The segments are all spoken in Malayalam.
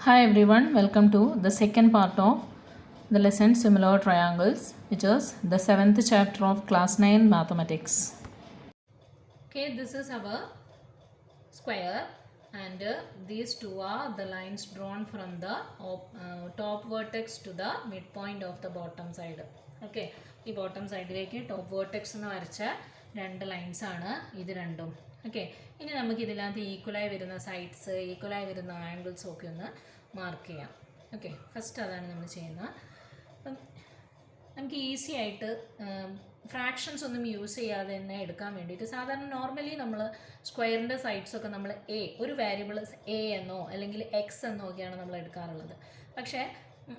Hi everyone, welcome to the second part of the lesson Similar Triangles, which is the 7th chapter of class 9 mathematics. Okay, this is our square and these two are the lines drawn from the top vertex to the midpoint of the bottom side. Okay, ഈ bottom സൈഡിലേക്ക് ടോപ്പ് വേർട്ടെക്സ് എന്ന് വരച്ച രണ്ട് ലൈൻസ് ആണ് ഇത് രണ്ടും. ഓക്കെ, ഇനി നമുക്ക് ഇതിനകത്ത് ഈക്വലായി വരുന്ന സൈഡ്സ്, ഈക്വലായി വരുന്ന ആംഗിൾസും ഒക്കെ ഒന്ന് മാർക്ക് ചെയ്യാം. ഓക്കെ, ഫസ്റ്റ് അതാണ് നമ്മൾ ചെയ്യുന്നത്. അപ്പം നമുക്ക് ഈസി ആയിട്ട് ഫ്രാക്ഷൻസ് ഒന്നും യൂസ് ചെയ്യാതെ തന്നെ എടുക്കാൻ വേണ്ടിയിട്ട് സാധാരണ നോർമലി നമ്മൾ സ്ക്വയറിൻ്റെ സൈഡ്സൊക്കെ നമ്മൾ ഒരു വേരിയബിൾ എ എന്നോ അല്ലെങ്കിൽ എക്സ് എന്നോ ഒക്കെയാണ് നമ്മൾ എടുക്കാറുള്ളത്. പക്ഷേ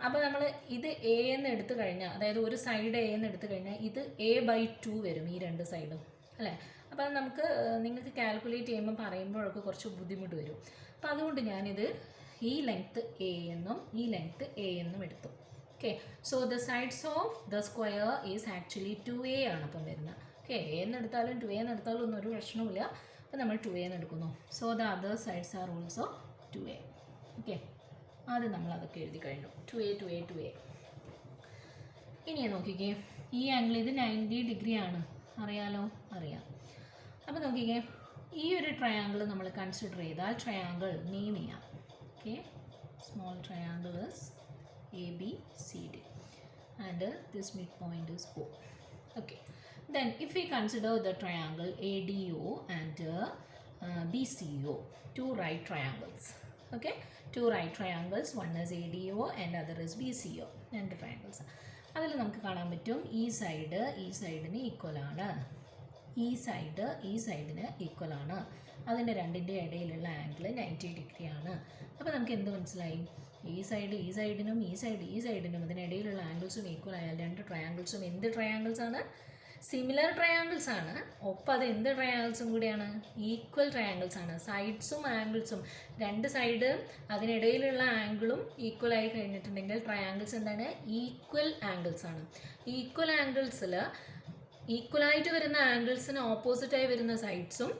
അപ്പോൾ നമ്മൾ ഇത് എ എന്ന് എടുത്തു കഴിഞ്ഞാൽ, അതായത് ഒരു സൈഡ് എ എന്ന് എടുത്തു കഴിഞ്ഞാൽ ഇത് a/2 വരും ഈ രണ്ട് സൈഡും, അല്ലേ? അപ്പോൾ നമുക്ക് നിങ്ങൾക്ക് കാൽക്കുലേറ്റ് ചെയ്യുമ്പോൾ പറയുമ്പോഴൊക്കെ കുറച്ച് ബുദ്ധിമുട്ട് വരും. അപ്പോൾ അതുകൊണ്ട് ഞാനിത് ഈ ലെങ്ത്ത് എ എന്നും ഈ ലെങ്ത്ത് എ എന്നും എടുത്തു. Okay, so the sides of the square is actually 2a ആണ് അപ്പം വരുന്നത്. ഓക്കെ, എ എന്ന് എടുത്താലും 2a എന്ന് എടുത്താലും ഒന്നും ഒരു പ്രശ്നവുമില്ല. അപ്പോൾ നമ്മൾ 2a എന്ന് എടുക്കുന്നു. So the other sides are also 2a. Okay, ആദ്യം നമ്മൾ അതൊക്കെ എഴുതി കഴിഞ്ഞു. 2a 2a 2a. ഇനി നോക്കിക്കേ, ഈ ആംഗിൾ ഇത് 90 ഡിഗ്രി ആണ്, അറിയാലോ? അറിയാം. അപ്പോൾ നോക്കിക്കേ, ഈ ഒരു ട്രയാങ്കിൾ നമ്മൾ കൺസിഡർ ചെയ്താൽ ട്രയാങ്കിൾ നെയിം ചെയ്യാം. Okay, small triangle is ABCD and this midpoint is O. Okay, then if we consider the triangle ADO and BCO, two right triangles. Okay, two right triangles, one is ADO and other is BCO, രണ്ട് triangles. അതിൽ നമുക്ക് കാണാൻ പറ്റും ഈ സൈഡിന് ഈക്വൽ ആണ്, ഈ സൈഡിന് ഈക്വൽ ആണ്. അതിൻ്റെ രണ്ടിൻ്റെ ഇടയിലുള്ള ആംഗിൾ 90 ഡിഗ്രി ആണ്. അപ്പോൾ നമുക്ക് എന്ത് മനസ്സിലായി? ഈ സൈഡിനും ഈ സൈഡിനും ഇതിനിടയിലുള്ള ആംഗിൾസും ഈക്വൽ ആയാൽ രണ്ട് ട്രയാങ്കിൾസും എന്ത് ട്രയാങ്കിൾസ് ആണ്? സിമിലർ ട്രയാങ്കിൾസ് ആണ്. ഒപ്പം അത് എന്ത് ട്രയാങ്കിൾസും കൂടിയാണ്? ഈക്വൽ ട്രയാങ്കിൾസ് ആണ്. സൈഡ്സും ആംഗിൾസും, രണ്ട് സൈഡ് അതിനിടയിലുള്ള ആംഗിളും ഈക്വൽ ആയി കഴിഞ്ഞിട്ടുണ്ടെങ്കിൽ ട്രയാങ്കിൾസ് എന്താണ്? ഈക്വൽ ആംഗിൾസ് ആണ്. ഈക്വൽ ആംഗിൾസിൽ ഈക്വലായിട്ട് വരുന്ന ആംഗിൾസിന് ഓപ്പോസിറ്റായി വരുന്ന സൈഡ്സും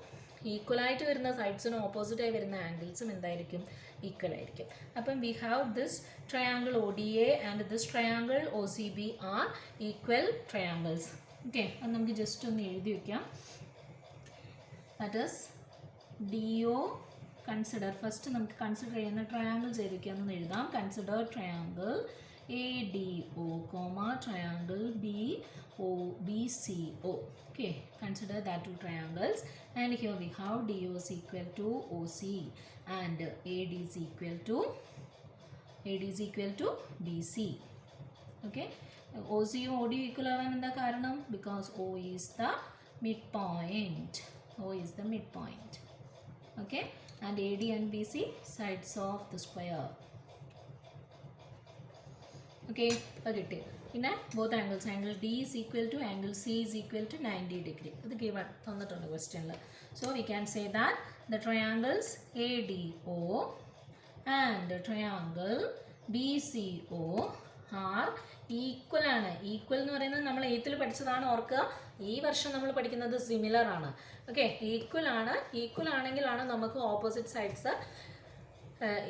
ഈക്വലായിട്ട് വരുന്ന സൈഡ്സിന് ഓപ്പോസിറ്റായി വരുന്ന ആംഗിൾസും എന്തായിരിക്കും? ഈക്വൽ ആയിരിക്കും. അപ്പം we have this triangle ODA and this triangle OCB are equal triangles. Okay, അത് നമുക്ക് ജസ്റ്റ് ഒന്ന് എഴുതി വയ്ക്കാം. That is DO consider. First നമുക്ക് കൺസിഡർ ചെയ്യുന്ന ട്രയാങ്കിൾസ് ഏതൊക്കെയാണെന്ന് എഴുതാം. Consider triangle ADO, triangle BCO. Okay, consider that two triangles, and here we have DO is equal to OC and AD is equal to BC. Okay, OC ഉം OD equal ആവാൻ എന്താ കാരണം? Because O is the midpoint. Okay, and AD and BC sides of the square. Okay, അപ്പോൾ കിട്ടി. പിന്നെ both angles, angle D is equal to angle C is equal to 90 degree. ഇത് ഗിവൺ തന്നിട്ടുണ്ട് ക്വസ്റ്റ്യനിൽ. So we can say that the triangles ADO and triangle BCO are equal ആണ്. ഈക്വൽ എന്ന് പറയുന്നത് നമ്മൾ 8th പഠിച്ചതാണ്, ഓർക്കുക. ഈ വർഷം നമ്മൾ പഠിക്കുന്നത് സിമിലർ ആണ്. ഓക്കെ, ഈക്വൽ ആണ്. ഈക്വൽ ആണെങ്കിലാണ് നമുക്ക് ഓപ്പോസിറ്റ് സൈഡ്സ്,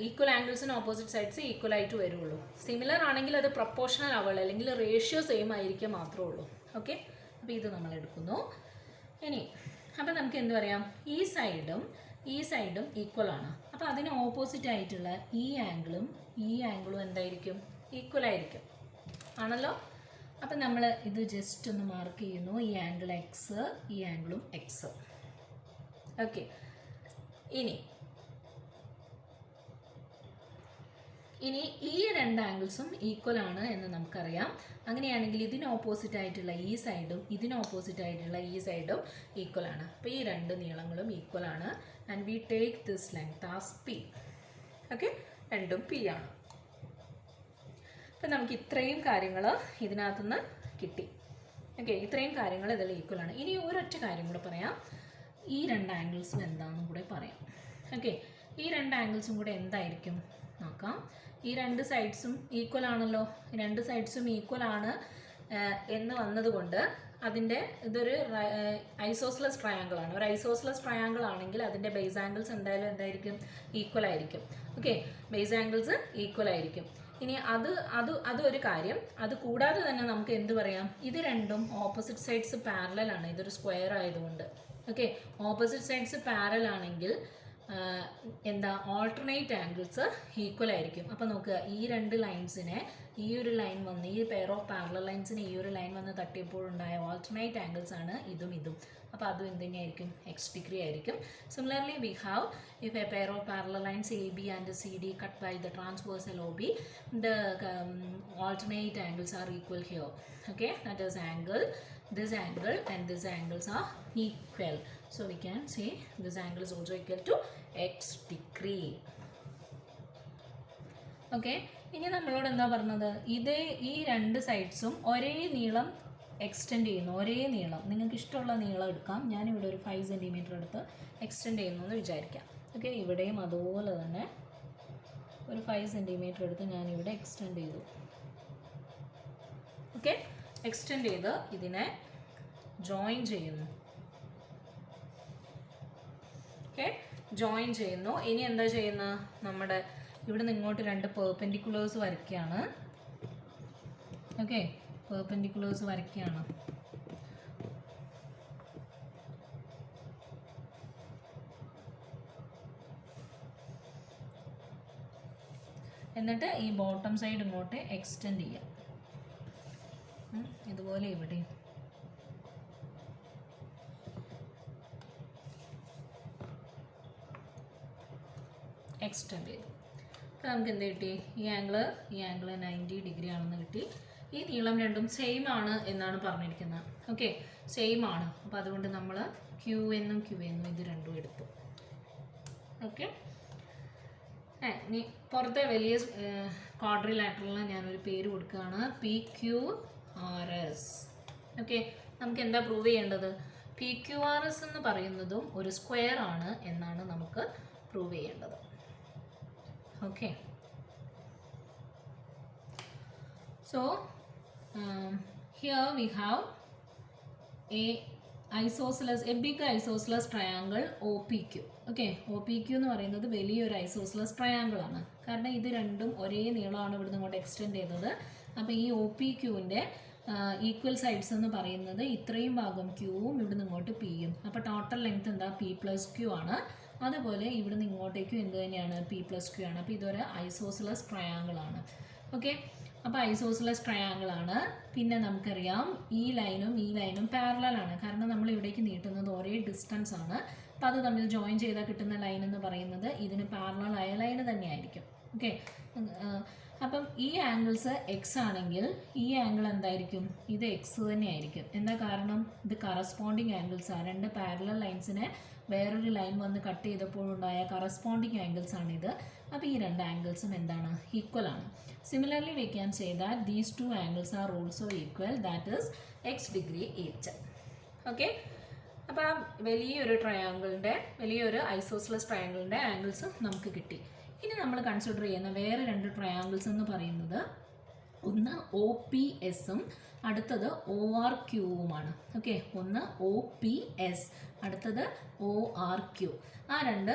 ഈക്വൽ ആംഗിൾസിന് ഓപ്പോസിറ്റ് സൈഡ്സ് ഈക്വൽ ആയിട്ട് വരുള്ളൂ. സിമിലർ ആണെങ്കിൽ അത് പ്രൊപ്പോർഷണൽ ആവുള്ളൂ, അല്ലെങ്കിൽ റേഷ്യോ സെയിം ആയിരിക്കും മാത്രമേ ഉള്ളൂ. ഓക്കെ, അപ്പോൾ ഇത് നമ്മൾ എടുക്കുന്നു. ഇനി അപ്പോൾ നമുക്ക് എന്ത് പറയാം? ഈ സൈഡും ഈക്വൽ ആണ്. അപ്പോൾ അതിന് ഓപ്പോസിറ്റ് ആയിട്ടുള്ള ഈ ആംഗിളും എന്തായിരിക്കും? ഈക്വൽ ആയിരിക്കും, ആണല്ലോ. അപ്പം നമ്മൾ ഇത് ജസ്റ്റ് ഒന്ന് മാർക്ക് ചെയ്യുന്നു. ഈ ആംഗിൾ എക്സ്, ഈ ആംഗിളും എക്സ്. ഓക്കെ, ഇനി ഈ രണ്ട് ആംഗിൾസും ഈക്വൽ ആണ് എന്ന് നമുക്കറിയാം. അങ്ങനെയാണെങ്കിൽ ഇതിന് ഓപ്പോസിറ്റ് ആയിട്ടുള്ള ഈ സൈഡും ഇതിന് ഓപ്പോസിറ്റ് ആയിട്ടുള്ള ഈ സൈഡും ഈക്വൽ ആണ്. അപ്പോൾ ഈ രണ്ട് നീളങ്ങളും ഈക്വൽ ആണ്. And we take this length as P. Okay, രണ്ടും P ആണ്. അപ്പം നമുക്ക് ഇത്രയും കാര്യങ്ങൾ ഇതിനകത്തുനിന്ന് കിട്ടി. ഓക്കെ, ഇത്രയും കാര്യങ്ങൾ ഇതിൽ ഈക്വൽ ആണ്. ഇനി ഒരൊറ്റ കാര്യം കൂടെ പറയാം. ഈ രണ്ട് ആംഗിൾസും എന്താണെന്നും കൂടെ പറയാം. ഓക്കെ, ഈ രണ്ട് ആംഗിൾസും കൂടെ എന്തായിരിക്കും നോക്കാം. ഈ രണ്ട് സൈഡ്സും ഈക്വൽ ആണല്ലോ, രണ്ട് സൈഡ്സും ഈക്വൽ ആണ് എന്ന് വന്നതുകൊണ്ട് അതിൻ്റെ ഇതൊരു ഐസോസ്ലസ് ട്രയാങ്കിൾ ആണ്. ഒരു ഐസോസ്ലസ് ട്രയാങ്കിൾ ആണെങ്കിൽ അതിൻ്റെ ബേസ് ആംഗിൾസ് എന്തായാലും എന്തായിരിക്കും, ഈക്വൽ ആയിരിക്കും. ഓക്കെ, ബേസ് ആംഗിൾസ് ഈക്വൽ ആയിരിക്കും. ഇനി അതൊരു കാര്യം. അത് കൂടാതെ തന്നെ നമുക്ക് എന്ത് പറയാം, ഇത് രണ്ടും ഓപ്പോസിറ്റ് സൈഡ്സ് പാരലൽ ആണ്. ഇതൊരു സ്ക്വയർ ആയതുകൊണ്ട് ഓക്കെ, ഓപ്പോസിറ്റ് സൈഡ്സ് പാരലൽ ആണെങ്കിൽ എന്താ, ഓൾട്ടർനേറ്റ് ആംഗിൾസ് ഈക്വൽ ആയിരിക്കും. അപ്പോൾ നോക്കുക, ഈ രണ്ട് ലൈൻസിനെ ഈ ഒരു ലൈൻ വന്ന്, ഈ പെയർ ഓഫ് പാരലൽ ലൈൻസിന് ഈ ഒരു ലൈൻ വന്ന് തട്ടിയപ്പോഴുണ്ടായ ഓൾട്ടർനേറ്റ് ആംഗിൾസ് ആണ് ഇതും ഇതും. അപ്പോൾ അതും എന്തുതന്നെയായിരിക്കും, എക്സ് ഡിഗ്രി ആയിരിക്കും. Similarly we have if a pair of parallel lines A B and C D cut by the transversal O B, the alternate angles are equal here. Okay, that is angle, this angle and this angles are equal. So we can say this angle is also equal to x degree. Okay, ഇനി നമ്മളോട് എന്താ പറഞ്ഞത്, ഈ രണ്ട് സൈഡ്സും ഒരേ നീളം എക്സ്റ്റെൻഡ് ചെയ്യുന്നു. ഒരേ നീളം, നിങ്ങൾക്ക് ഇഷ്ടമുള്ള നീളം എടുക്കാം. ഞാനിവിടെ ഒരു 5 സെൻറ്റിമീറ്റർ എടുത്ത് എക്സ്റ്റെൻഡ് ചെയ്യുന്നു എന്ന് വിചാരിക്കാം. ഓക്കെ, ഇവിടെയും അതുപോലെ തന്നെ ഒരു 5 സെൻറ്റിമീറ്റർ എടുത്ത് ഞാനിവിടെ എക്സ്റ്റെൻഡ് ചെയ്തു. ഓക്കെ, എക്സ്റ്റെൻഡ് ചെയ്ത് ഇതിനെ ജോയിൻ ചെയ്യുന്നു. ഓക്കെ, ജോയിൻ ചെയ്യുന്നു. ഇനി എന്താ ചെയ്യുന്നത്, നമ്മുടെ ഇവിടെ നിന്ന് ഇങ്ങോട്ട് രണ്ട് പെർപെൻഡിക്കുലേഴ്സ് വരയ്ക്കുകയാണ്. ഓക്കെ, പെർപെൻഡിക്കുലേഴ്സ് വരയ്ക്കുകയാണ്. എന്നിട്ട് ഈ ബോട്ടം സൈഡ് ഇങ്ങോട്ട് എക്സ്റ്റെൻഡ് ചെയ്യാം. ഇതുപോലെ ഇവിടെ എക്സ്റ്റെൻഡ് ചെയ്തു. അപ്പോൾ നമുക്ക് എന്ത് കിട്ടി, ഈ ആംഗിൾ 90 ഡിഗ്രി ആണെന്ന് കിട്ടി. ഈ നീളം രണ്ടും സെയിം ആണ് എന്നാണ് പറഞ്ഞിരിക്കുന്നത്. ഓക്കെ, സെയിം ആണ്. അപ്പോൾ അതുകൊണ്ട് നമ്മൾ ക്യൂ എന്നും ഇത് രണ്ടും എടുത്തു. ഓക്കെ, ഇനി പുറത്തെ വലിയ ക്വാഡ്രിലാറ്ററലിന് ഞാനൊരു പേര് കൊടുക്കുകയാണ്, PQRS. ഓക്കെ, നമുക്ക് എന്താ പ്രൂവ് ചെയ്യേണ്ടത്, PQRS എന്ന് പറയുന്നതും ഒരു സ്ക്വയർ ആണ് എന്നാണ് നമുക്ക് പ്രൂവ് ചെയ്യേണ്ടത്. Okay, so here we have a big isosceles triangle OPQ. Okay, OPQ എന്ന് പറയുന്നത് വലിയൊരു ഐസോസ്ലസ് ട്രയാങ്കിൾ ആണ്. കാരണം ഇത് രണ്ടും ഒരേ നീളമാണ് ഇവിടുന്ന് ഇങ്ങോട്ട് എക്സ്റ്റെൻഡ് ചെയ്തത്. അപ്പോൾ ഈ OPQവിൻ്റെ ഈക്വൽ സൈഡ്സ് എന്ന് പറയുന്നത് ഇത്രയും ഭാഗം ക്യൂവും ഇവിടുന്ന് ഇങ്ങോട്ട് പിയും. അപ്പോൾ ടോട്ടൽ ലെങ്ത് എന്താ, P+Q ആണ്. അതുപോലെ ഇവിടുന്ന് ഇങ്ങോട്ടേക്കും എന്ത് തന്നെയാണ്, P+Q ആണ്. അപ്പോൾ ഇതൊരു ഐസോസ്ലസ് ട്രയാങ്കിൾ ആണ്. ഓക്കെ, അപ്പോൾ ഐസോസ്ലസ് ട്രയാങ്കിൾ ആണ്. പിന്നെ നമുക്കറിയാം ഈ ലൈനും പാരലൽ ആണ്. കാരണം നമ്മൾ ഇവിടേക്ക് നീട്ടുന്നത് ഒരേ ഡിസ്റ്റൻസ് ആണ്. അപ്പോൾ അത് തമ്മിൽ ജോയിൻ ചെയ്താൽ കിട്ടുന്ന ലൈൻ എന്ന് പറയുന്നത് ഇതിന് പാരലൽ ആയ ലൈൻ തന്നെയായിരിക്കും. ഓക്കെ, അപ്പം ഈ ആംഗിൾസ് എക്സ് ആണെങ്കിൽ ഈ ആംഗിൾ എന്തായിരിക്കും, ഇത് എക്സ് തന്നെയായിരിക്കും. എന്താ കാരണം, ഇത് കറസ്പോണ്ടിങ് ആംഗിൾസ് ആണ്. രണ്ട് പാരലൽ ലൈൻസിനെ വേറൊരു ലൈൻ വന്ന് കട്ട് ചെയ്തപ്പോഴുണ്ടായ കറസ്പോണ്ടിങ് ആംഗിൾസ് ആണിത്. അപ്പോൾ ഈ രണ്ട് ആംഗിൾസും എന്താണ്, ഈക്വൽ ആണ്. Similarly V can say that these two angles are also equal, that is X degree each. Okay, അപ്പോൾ ആ വലിയൊരു ഐസോസ്ലസ് ട്രയാങ്കിളിൻ്റെ ആംഗിൾസ് നമുക്ക് കിട്ടി. ഇനി നമ്മൾ കൺസിഡർ ചെയ്യുന്ന വേറെ രണ്ട് ട്രയാങ്കിൾസ് എന്ന് പറയുന്നത്, ഒന്ന് OPSഉം അടുത്തത് ORQവുമാണ്. ഓക്കെ, ഒന്ന് OPS, അടുത്തത് ORQ. ആ രണ്ട്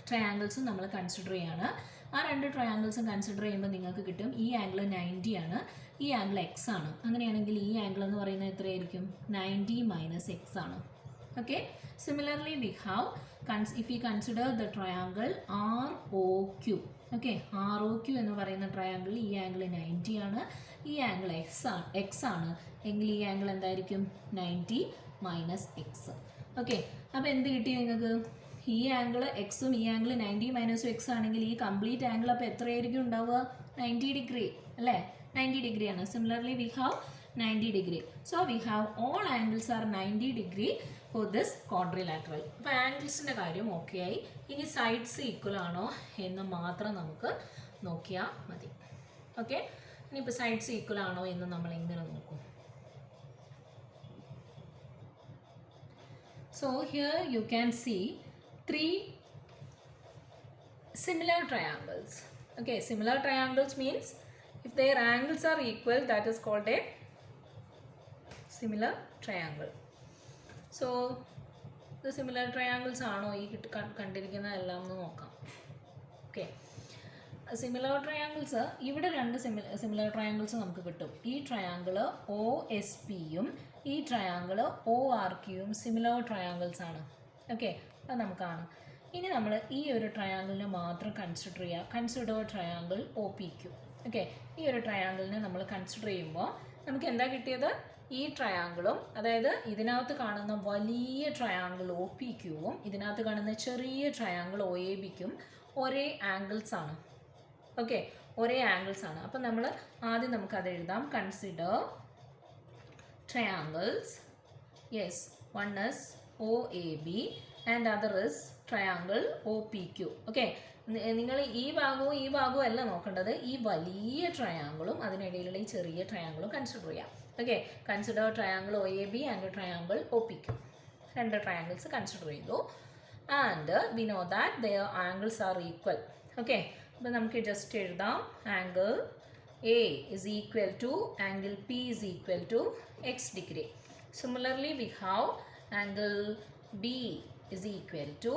ട്രയാങ്കിൾസും നമ്മൾ കൺസിഡർ ചെയ്യാണ്. ആ രണ്ട് ട്രയാങ്കിൾസും കൺസിഡർ ചെയ്യുമ്പോൾ നിങ്ങൾക്ക് കിട്ടും, ഈ ആംഗിൾ 90 ആണ്, ഈ ആംഗിൾ എക്സ് ആണ്. അങ്ങനെയാണെങ്കിൽ ഈ ആംഗിൾ എന്ന് പറയുന്നത് എത്രയായിരിക്കും, 90 - x ആണ്. Okay, similarly we have, if we consider the triangle ROQ. Okay, ROQ എന്ന് പറയുന്ന ട്രയാങ്കിൾ ഈ ആംഗിൾ 90 ആണ്, ഈ ആംഗിൾ എക്സ് ആണ്. എങ്കിൽ ഈ ആംഗിൾ എന്തായിരിക്കും, 90 - x. ഓക്കെ, അപ്പോൾ എന്ത് കിട്ടി നിങ്ങൾക്ക്, ഈ ആംഗിൾ എക്സും ഈ ആംഗിൾ 90 - x ആണെങ്കിൽ ഈ കംപ്ലീറ്റ് ആംഗിൾ അപ്പോൾ എത്രയായിരിക്കും ഉണ്ടാവുക, 90 ഡിഗ്രി അല്ലേ, 90 ഡിഗ്രിയാണ്. Similarly we have 90 degree. So we have all angles are 90 degree for this quadrilateral. അപ്പോൾ ആംഗിൾസിൻ്റെ കാര്യം ഓക്കെ ആയി. ഇനി സൈഡ്സ് ഈക്വൽ ആണോ എന്ന് മാത്രം നമുക്ക് നോക്കിയാൽ മതി. ഓക്കെ, ഇനിയിപ്പോൾ സൈഡ്സ് ഈക്വൽ ആണോ എന്ന് നമ്മൾ എങ്ങനെ നോക്കും. So here you can see 3 similar triangles. Okay, similar triangles means if their angles are equal, that is called a similar triangle. So ഇത് സിമിലർ ട്രയാങ്കിൾസ് ആണോ ഈ കണ്ടിരിക്കുന്നതെല്ലാം എന്ന് നോക്കാം. ഓക്കെ, സിമിലർ ട്രയാങ്കിൾസ് ഇവിടെ രണ്ട് സിമിലർ ട്രയാങ്കിൾസ് നമുക്ക് കിട്ടും. ഈ ട്രയാങ്കിൾ ഒ എസ് പിയും ഈ ട്രയാങ്കിൾ ഒ ആർ ക്യൂയും സിമിലർ ട്രയാങ്കിൾസ് ആണ്. ഓക്കെ, അത് നമുക്ക് കാണാം. ഇനി നമ്മൾ ഈ ഒരു ട്രയാങ്കിളിനെ മാത്രം കൺസിഡർ ചെയ്യുക. Consider triangle O P Q. Okay, ഈ ഒരു ട്രയാങ്കിളിനെ നമ്മൾ കൺസിഡർ ചെയ്യുമ്പോൾ നമുക്ക് എന്താ കിട്ടിയത്? ഈ ട്രയാങ്കിളും, അതായത് ഇതിനകത്ത് കാണുന്ന വലിയ ട്രയാങ്കിൾ ഒ പി ക്യൂവും ഇതിനകത്ത് കാണുന്ന ചെറിയ ട്രയാങ്കിൾ ഒ എ ബിക്കും ഒരേ ആംഗിൾസ് ആണ്. ഓക്കെ, ഒരേ ആംഗിൾസ് ആണ്. അപ്പം നമ്മൾ ആദ്യം നമുക്കത് എഴുതാം. Consider triangles. Yes, one is O A B and other is triangle O P Q. Okay, നിങ്ങൾ ഈ ഭാഗവും അല്ല നോക്കേണ്ടത്. ഈ വലിയ ട്രയാങ്കിളും അതിനിടയിലുള്ള ഈ ചെറിയ ട്രയാങ്കിളും കൺസിഡർ ചെയ്യാം. Okay, consider triangle O A B and triangle O P Q. രണ്ട് ട്രയാങ്കിൾസ് കൺസിഡർ ചെയ്തു. And we know that their angles are equal. Okay, അപ്പോൾ നമുക്ക് ജസ്റ്റ് എഴുതാം. Angle A is equal to angle P is equal to x degree. Similarly we have angle B is equal to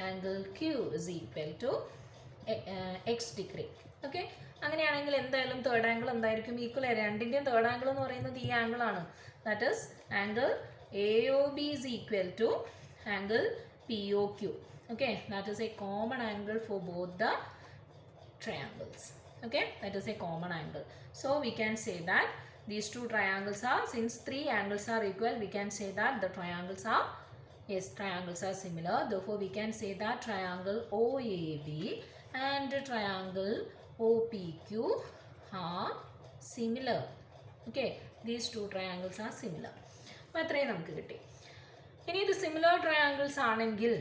angle Q is equal to x degree. Okay, അങ്ങനെയാണെങ്കിൽ എന്തായാലും തേർഡ് ആംഗിൾ എന്തായിരിക്കും? ഈക്വൽ. രണ്ടിൻ്റെയും തേർഡ് ആംഗിൾ എന്ന് പറയുന്നത് ഈ ആംഗിളാണ്. That is angle A O B is equal to angle P O Q. Okay, that is a common angle for both the triangles. Okay, that is a common angle. So we can say that these two triangles are, since three angles are equal, we can say that the triangles are, yes, triangles are similar. Therefore we can say that triangle OAB and triangle OPQ are similar. Okay, these two triangles are similar. അപ്പോൾ അത്രയും നമുക്ക് കിട്ടി. ഇനി ഇത് സിമിലർ ട്രയാങ്കിൾസ് ആണെങ്കിൽ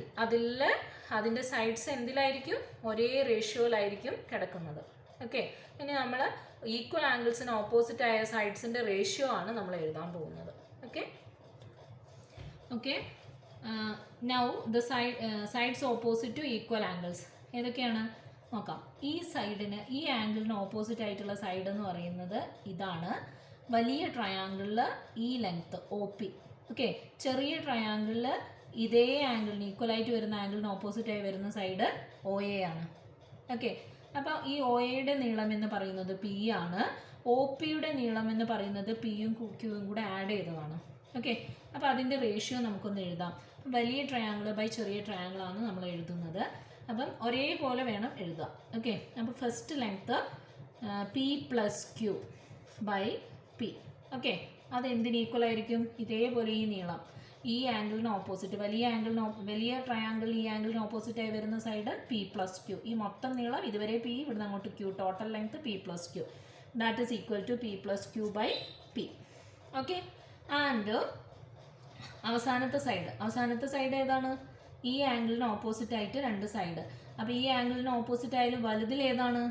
അതിൻ്റെ സൈഡ്സ് എന്തിലായിരിക്കും? ഒരേ റേഷ്യോയിലായിരിക്കും കിടക്കുന്നത്. ഓക്കെ, ഇനി നമ്മൾ ഈക്വൽ ആംഗിൾസിന് ഓപ്പോസിറ്റ് ആയ സൈഡ്സിൻ്റെ റേഷ്യോ ആണ് നമ്മൾ എഴുതാൻ പോകുന്നത്. Okay okay now the sides opposite two equal angles ഏതൊക്കെയാണ് നോക്കാം. ഈ ആംഗിളിന് ഓപ്പോസിറ്റ് ആയിട്ടുള്ള സൈഡ് എന്ന് പറയുന്നത് ഇതാണ്. വലിയ ട്രയാങ്കിളിൽ ഈ ലെങ്ത്ത് ഒ പി. ഓക്കെ, ചെറിയ ട്രയാങ്കിളിൽ ഇതേ ആംഗിളിന് ഈക്വലായിട്ട് വരുന്ന ആംഗിളിന് ഓപ്പോസിറ്റായി വരുന്ന സൈഡ് ഒ എ ആണ്. ഓക്കെ, അപ്പോൾ ഈ ഒ എയുടെ നീളം എന്ന് പറയുന്നത് പി ആണ്. ഒ പിയുടെ നീളം എന്ന് പറയുന്നത് പിയും ക്യൂവും കൂടെ ആഡ് ചെയ്തതാണ്. ഓക്കെ, അപ്പോൾ അതിൻ്റെ റേഷ്യോ നമുക്കൊന്ന് എഴുതാം. വലിയ ട്രയാങ്കിൾ ബൈ ചെറിയ ട്രയാങ്കിളാണ് നമ്മൾ എഴുതുന്നത്. അപ്പം ഒരേപോലെ വേണം എഴുതാം. ഓക്കെ, അപ്പോൾ first length P plus Q by P. Okay, അതെന്തിന് ഈക്വൽ ആയിരിക്കും? ഇതേപോലെ ഈ നീളം ഈ ആംഗിളിന് ഓപ്പോസിറ്റ്, വലിയ ട്രയാങ്കിൾ ഈ ആംഗിളിന് ഓപ്പോസിറ്റായി വരുന്ന സൈഡ് പി പ്ലസ് ക്യൂ. ഈ മൊത്തം നീളം ഇതുവരെ പി, ഇവിടുന്ന് അങ്ങോട്ട് Q, total length P plus Q. That is equal to P plus Q by P. Okay, and അവസാനത്തെ സൈഡ് ഏതാണ്? ഈ ആംഗിളിന് ഓപ്പോസിറ്റ് ആയിട്ട് രണ്ട് സൈഡ്. അപ്പോൾ ഈ ആംഗിളിന് ഓപ്പോസിറ്റ് ആയാലും വലുതിൽ ഏതാണ്?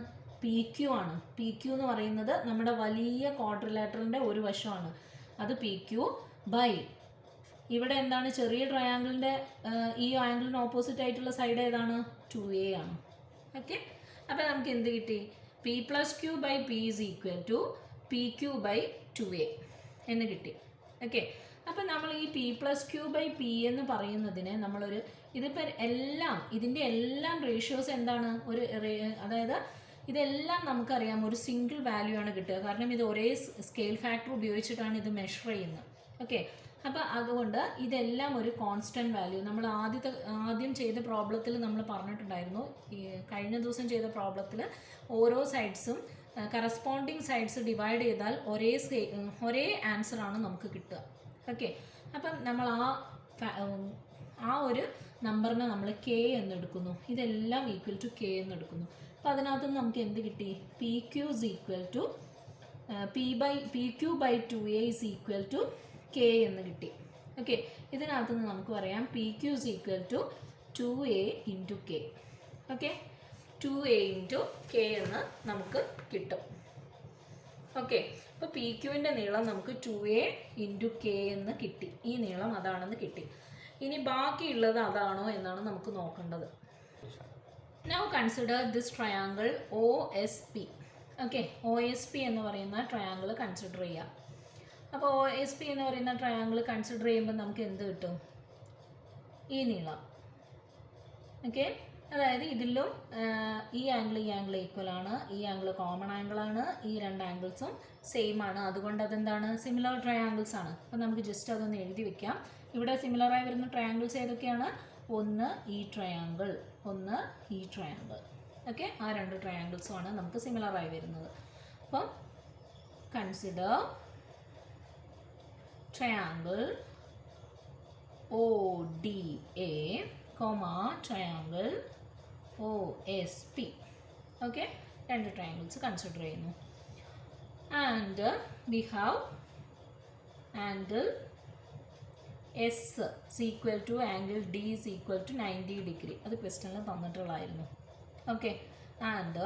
പി ക്യൂ ആണ്. പി ക്യൂ എന്ന് പറയുന്നത് നമ്മുടെ വലിയ ക്വാഡ്രിലാറ്ററിൻ്റെ ഒരു വശമാണ്. അത് പി ക്യൂ ബൈ ഇവിടെ എന്താണ്? ചെറിയ ട്രയാങ്കിളിൻ്റെ ഈ ആംഗിളിന് ഓപ്പോസിറ്റ് ആയിട്ടുള്ള സൈഡ് ഏതാണ്? 2a ആണ്. ഓക്കെ, അപ്പോൾ നമുക്ക് എന്ത് കിട്ടി? P plus Q by P is equal to P Q by 2a എന്ന് കിട്ടി. ഓക്കെ, അപ്പം നമ്മൾ ഈ P plus Q by P എന്ന് പറയുന്നതിന് നമ്മളൊരു ഇതിൻ്റെ എല്ലാം റേഷ്യോസ് എന്താണ്? അതായത് ഇതെല്ലാം നമുക്കറിയാം ഒരു സിംഗിൾ വാല്യൂ ആണ് കിട്ടുക. കാരണം ഇത് ഒരേ സ്കെയിൽ ഫാക്ടർ ഉപയോഗിച്ചിട്ടാണ് ഇത് മെഷർ ചെയ്യുന്നത്. ഓക്കെ, അപ്പോൾ അതുകൊണ്ട് ഇതെല്ലാം ഒരു കോൺസ്റ്റൻറ്റ് വാല്യൂ. നമ്മൾ ആദ്യം ചെയ്ത പ്രോബ്ലത്തിൽ നമ്മൾ പറഞ്ഞിട്ടുണ്ടായിരുന്നു. ഈ കഴിഞ്ഞ ദിവസം ചെയ്ത പ്രോബ്ലത്തിൽ ഓരോ സൈഡ്സും കറസ്പോണ്ടിങ് സൈഡ്സ് ഡിവൈഡ് ചെയ്താൽ ഒരേ ആൻസറാണ് നമുക്ക് കിട്ടുക. ഓക്കെ, അപ്പം നമ്മൾ ആ ഒരു നമ്പറിനെ നമ്മൾ കെ എന്നെടുക്കുന്നു. ഇതെല്ലാം ഈക്വൽ ടു കെ എന്നെടുക്കുന്നു. അപ്പോൾ അതിനകത്ത് നമുക്ക് എന്ത് കിട്ടി? P Q is equal to P Q by 2a is equal to K എന്ന് കിട്ടി. ഓക്കെ, ഇതിനകത്ത് നിന്ന് നമുക്ക് പറയാം P Q is equal to 2a into K. Okay, 2a into K എന്ന് നമുക്ക് കിട്ടും. ഓക്കെ, അപ്പോൾ പി ക്യൂവിൻ്റെ നീളം നമുക്ക് 2a ഇൻറ്റു കെ എന്ന് കിട്ടി. ഈ നീളം അതാണെന്ന് കിട്ടി. ഇനി ബാക്കിയുള്ളത് അതാണോ എന്നാണ് നമുക്ക് നോക്കേണ്ടത്. Now consider this triangle O S P. Okay, O S P എന്ന് പറയുന്ന ട്രയാങ്കിൾ കൺസിഡർ ചെയ്യാം. അപ്പോൾ ഒ എസ് പി എന്ന് പറയുന്ന ട്രയാങ്കിൾ കൺസിഡർ ചെയ്യുമ്പോൾ നമുക്ക് എന്ത് കിട്ടും? ഈ നീളം. ഓക്കെ, അതായത് ഇതിലും ഈ ആംഗിൾ ഈക്വൽ ആണ്, ഈ ആംഗിൾ കോമൺ ആംഗിളാണ്, ഈ രണ്ട് ആംഗിൾസും സെയിം ആണ്. അതുകൊണ്ട് അതെന്താണ്? സിമിലർ ട്രയാങ്കിൾസ് ആണ്. അപ്പോൾ നമുക്ക് ജസ്റ്റ് അതൊന്ന് എഴുതി വെക്കാം. ഇവിടെ സിമിലറായി വരുന്ന ട്രയാങ്കിൾസ് ഏതൊക്കെയാണ്? ഒന്ന് ഈ ട്രയാങ്കിൾ, ഒന്ന് ഈ ട്രയാങ്കിൾ. ഓക്കെ, ആ രണ്ട് ട്രയാങ്കിൾസും ആണ് നമുക്ക് സിമിലറായി വരുന്നത്. അപ്പം consider triangle ODA, triangle OSP. Okay, രണ്ട് ട്രയാങ്കിൾസ് കൺസിഡർ ചെയ്യുന്നു. And we have angle S is equal to angle D is equal to 90 degree. അത് ക്വസ്റ്റ്യനിൽ തന്നിട്ടുള്ളതായിരുന്നു. Okay, and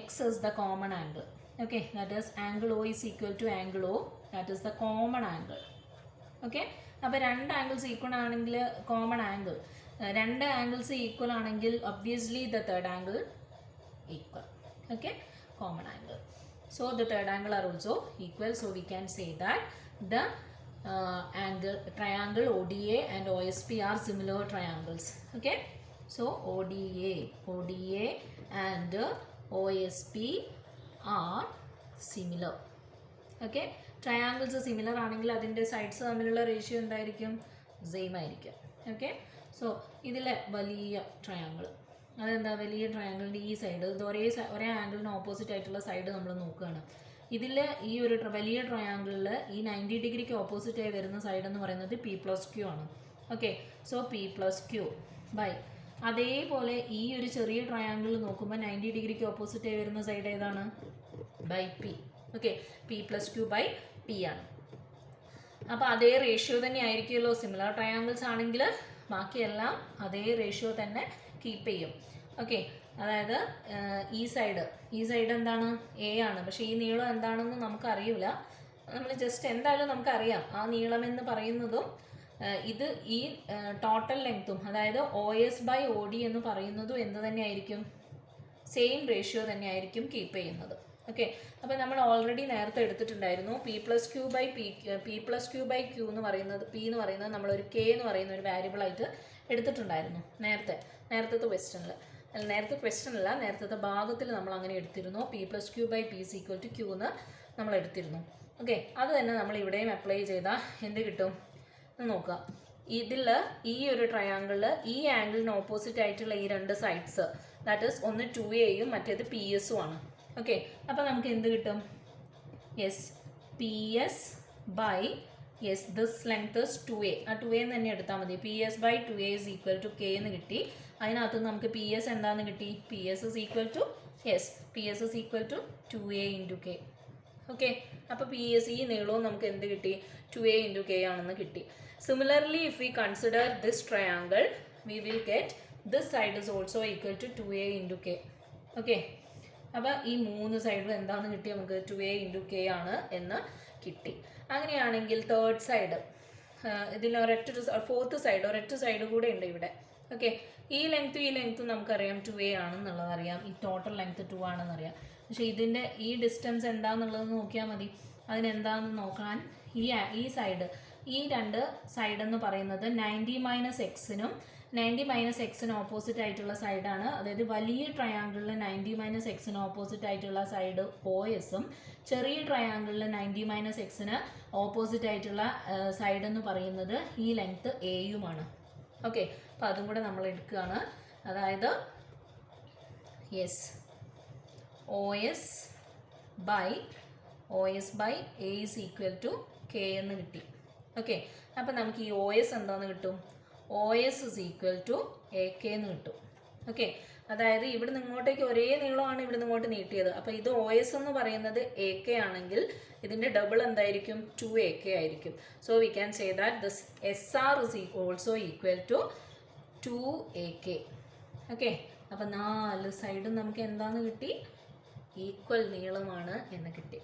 X is the common angle. Okay, that is angle O is equal to angle O, that is the common angle. Okay, അപ്പോൾ രണ്ട് ആംഗിൾസ് ഈക്വൽ ആണെങ്കിൽ കോമൺ ആംഗിൾ, രണ്ട് ആംഗിൾസ് ഈക്വൽ ആണെങ്കിൽ obviously the third angle equal. Okay, common angle. So the third angle are also equal. So we can say that the triangle ODA and OSP are similar triangles. Okay, so ODA and OSP are similar. Okay, triangles similar ആണെങ്കിൽ അതിൻ്റെ സൈഡ്സ് തമ്മിലുള്ള റേഷ്യോ എന്തായിരിക്കും? സെയിം ആയിരിക്കും. ഓക്കെ, സോ ഇതിലെ വലിയ ട്രയാങ്കിൾ, അതെന്താ? വലിയ ട്രയാങ്കിളിൻ്റെ ഈ സൈഡ്, ഇത് ഒരേ ആംഗിളിന് ഓപ്പോസിറ്റ് ആയിട്ടുള്ള സൈഡ് നമ്മൾ നോക്കുകയാണ്. ഇതിൽ ഈ ഒരു വലിയ ട്രയാങ്കിളിൽ ഈ 90 ഡിഗ്രിക്ക് ഓപ്പോസിറ്റായി വരുന്ന സൈഡ് എന്ന് പറയുന്നത് P+Q ആണ്. ഓക്കെ, സോ P+Q ബൈ, അതേപോലെ ഈ ഒരു ചെറിയ ട്രയാങ്കിൾ നോക്കുമ്പോൾ 90 ഡിഗ്രിക്ക് ഓപ്പോസിറ്റായി വരുന്ന സൈഡ് ഏതാണ്? By P. Okay, P+Q by P ആണ്. അപ്പോൾ അതേ റേഷ്യോ തന്നെ ആയിരിക്കുമല്ലോ. സിമിലർ ട്രയാങ്കിൾസ് ആണെങ്കിൽ ബാക്കിയെല്ലാം അതേ റേഷ്യോ തന്നെ കീപ്പ് ചെയ്യും. ഓക്കെ, അതായത് ഈ സൈഡ് എന്താണ്? A ആണ്. പക്ഷേ ഈ നീളം എന്താണെന്ന് നമുക്കറിയില്ല. നമ്മൾ ജസ്റ്റ് എന്തായാലും നമുക്കറിയാം ആ നീളമെന്ന് പറയുന്നതും ഇത് ഈ ടോട്ടൽ ലെങ്ത്തും, അതായത് OS ബൈ OD എന്ന് പറയുന്നതും എന്ത് തന്നെയായിരിക്കും? സെയിം റേഷ്യോ തന്നെയായിരിക്കും കീപ്പ് ചെയ്യുന്നത്. ഓക്കെ, അപ്പോൾ നമ്മൾ ഓൾറെഡി നേരത്തെ എടുത്തിട്ടുണ്ടായിരുന്നു P+Q ബൈ Q എന്ന് പറയുന്നത്, P എന്ന് പറയുന്നത് നമ്മളൊരു K എന്ന് പറയുന്ന ഒരു വാരിയബിളായിട്ട് എടുത്തിട്ടുണ്ടായിരുന്നു നേരത്തെ ക്വസ്റ്റ്യനിൽ. നേരത്തെ ഭാഗത്തിൽ നമ്മൾ അങ്ങനെ എടുത്തിരുന്നു. P+Q by P is equal to Q എന്ന് നമ്മൾ എടുത്തിരുന്നു. ഓക്കെ, അത് തന്നെ നമ്മൾ ഇവിടെയും അപ്ലൈ ചെയ്താൽ എന്ത് കിട്ടും നോക്കുക. ഇതിൽ ഈ ഒരു ട്രയാങ്കിളിൽ ഈ ആംഗിളിന് ഓപ്പോസിറ്റ് ആയിട്ടുള്ള ഈ രണ്ട് സൈഡ്സ്, ദാറ്റ് ഈസ് ഒന്ന് 2Aയും മറ്റേത് PS-ഉം ആണ്. ഓക്കെ, അപ്പോൾ നമുക്ക് എന്ത് കിട്ടും? Yes, PS by this length is 2A. ആ 2A തന്നെ എടുത്താൽ മതി. PS by 2A is equal to K എന്ന് കിട്ടി. അതിനകത്ത് നമുക്ക് PS എന്താണെന്ന് കിട്ടി? PS is equal to 2A into K. Okay, അപ്പോൾ PS ഈ നീളവും നമുക്ക് എന്ത് കിട്ടി? 2A into K ആണെന്ന് കിട്ടി. Similarly, if we consider this triangle, we will get this side is also equal to 2A into K. Okay, അപ്പോൾ ഈ മൂന്ന് സൈഡും എന്താണെന്ന് കിട്ടി? നമുക്ക് 2A into K ആണ് എന്ന് കിട്ടി. അങ്ങനെയാണെങ്കിൽ തേർഡ് സൈഡ്, ഇതിൽ ഫോർത്ത് സൈഡ് കൂടെ ഉണ്ട് ഇവിടെ. ഓക്കെ, ഈ ലെങ്ത്തും നമുക്കറിയാം 2A ആണെന്നുള്ളതറിയാം, ഈ ടോട്ടൽ ലെങ്ത്ത് 2 ആണെന്നറിയാം. പക്ഷേ ഇതിൻ്റെ ഈ ഡിസ്റ്റൻസ് എന്താണെന്നുള്ളത് നോക്കിയാൽ മതി. അതിനെന്താണെന്ന് നോക്കാൻ ഈ സൈഡ്, ഈ രണ്ട് സൈഡ് എന്ന് പറയുന്നത് 90 - Xനും ഓപ്പോസിറ്റ് ആയിട്ടുള്ള സൈഡാണ്. അതായത് വലിയ ട്രയാങ്കിളിൽ 90 - Xന് ഓപ്പോസിറ്റ് ആയിട്ടുള്ള സൈഡ് OSഉം ചെറിയ ട്രയാങ്കിളിൽ 90 - Xന് ഓപ്പോസിറ്റ് ആയിട്ടുള്ള സൈഡ് എന്ന് പറയുന്നത് ഈ ലെങ്ത്ത് Aയുമാണ്. ഓക്കെ, അപ്പോൾ അതും കൂടെ നമ്മൾ എടുക്കുകയാണ്. അതായത് yes, OS by A is equal to K എന്ന് കിട്ടി. ഓക്കെ, അപ്പോൾ നമുക്ക് ഈ OS എന്താണെന്ന് കിട്ടും? OS is equal to AK എന്ന് കിട്ടും. ഓക്കെ, അതായത് ഇവിടെ ഇങ്ങോട്ടേക്ക് ഒരേ നീളമാണ് ഇവിടെ ഇങ്ങോട്ട് നീട്ടിയത്. അപ്പോൾ ഇത് OS എന്ന് പറയുന്നത് AK ആണെങ്കിൽ ഇതിൻ്റെ ഡബിൾ എന്തായിരിക്കും? 2AK ആയിരിക്കും. So we can say that this SR is also equal to 2AK. Okay, അപ്പോൾ 4 സൈഡും നമുക്ക് എന്താണെന്ന് കിട്ടി? ഈക്വൽ നീളമാണ് എന്ന് കിട്ടി.